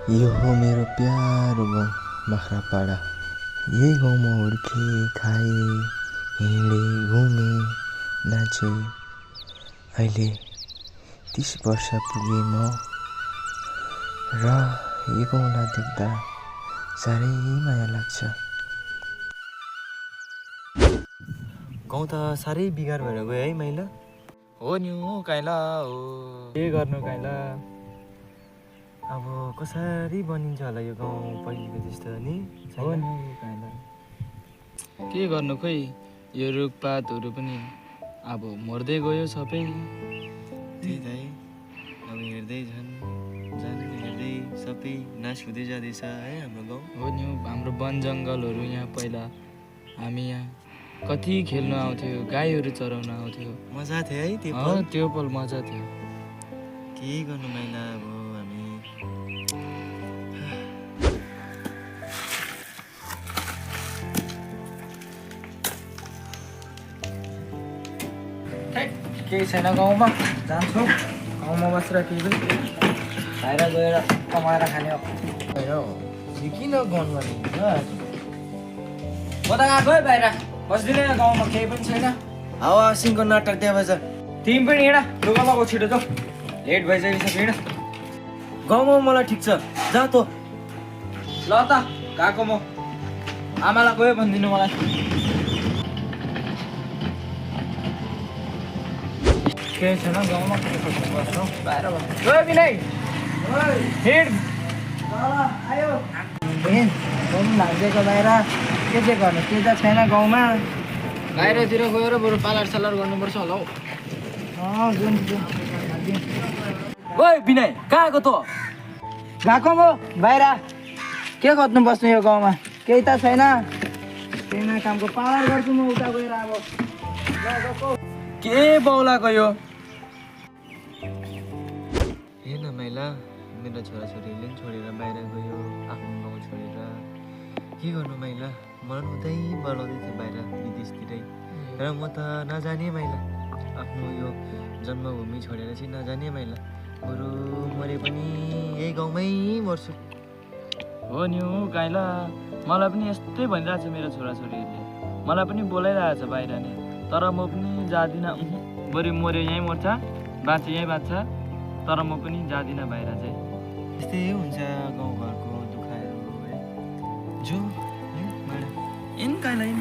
यो हो मेरो प्यारो गाउँ बाख्रापाडा। यही गाउँमा हुर्के खाए हिँडे घुमे नाचे। अहिले 30 वर्ष पुगे म र यो गाउँलाई देख्दा साह्रै माया लाग्छ। गाउँ त साह्रै बिगार भएर गयो है मैला। हो नि काइला हो के गर्नु काइला। अब कसरी बनिन्छ होला यो गाउँ पहिलेको जस्तो नि? हो नि काइला के गर्नु खोइ, यो रुखपातहरू पनि अब मर्दै गयो सबै। त्यही त है, अब हेर्दै हेर्दै सबै नाश हुँदै जाँदैछ है हाम्रो गाउँ। हो नि हाम्रो वन जङ्गलहरू यहाँ पहिला हामी यहाँ कति खेल्न आउँथ्यो, गाईहरू चराउन आउँथ्यो। मजा थियो है त्यो पल। त्यो पल मजा थियो। के गर्नु मैला अब हामी। केही छैन गाउँमा, जान्छु गाउँमा बसेर केही पनि बाहिर गएर कमाएर खाने हो। किन गर्नु पर्ने म त गएको है बाहिर बस्दिनँ, गाउँमा केही पनि छैन। हावा सिंहको नाटक देखाउँछ। तिमी पनि हिँड, लुगा लगाऊ छिटो त, लेट भइसकिसक्यो। हिँड गाउँमा मलाई ठिक छ, जा त। ल त गएको म, आमालाई गयो भनिदिनु मलाई। केही छैन गाउँमा, बस्नु बाहिर बस्नु। गयो विनय हिँड आयो भाग्यको बाहिर के चाहिँ गर्नु, के त छैन गाउँमा। बाहिरतिर गएर बरु पालार सालार गर्नुपर्छ होला हौ। जुन ओइ विनय कहाँ आएको त? गएको म बाहिर, के गर्नु बस्नु यो गाउँमा, केही त छैन। केही न कामको पालार गर्छु म उता गएर। अब के बौला गयो। हेर्न मैला, मेरो छोराछोरीले पनि छोडेर बाहिर गयो, आफ्नो गाउँ छोडेर। के गर्नु मैला, मन उतै बोलाउँदै थियो बाहिर विदेशतिरै। र म त नजाने मैला, आफ्नो यो जन्मभूमि छोडेर चाहिँ नजाने मैला। बरु मरे पनि यही गाउँमै मर्छु। हो नि हो काइला, मलाई पनि यस्तै भनिरहेछ मेरो छोराछोरीहरूले, मलाई पनि बोलाइरहेछ बाहिर नै। तर म पनि जाँदिनँ, बरु मऱ्यो यहीँ मर्छ, बाँच्यो यहीँ बाँच्छ, तर म पनि जाँदिनँ बाहिर चाहिँ। यस्तै हुन्छ गाउँघरको दुःखहरू है। जो है माडा इन काइला इन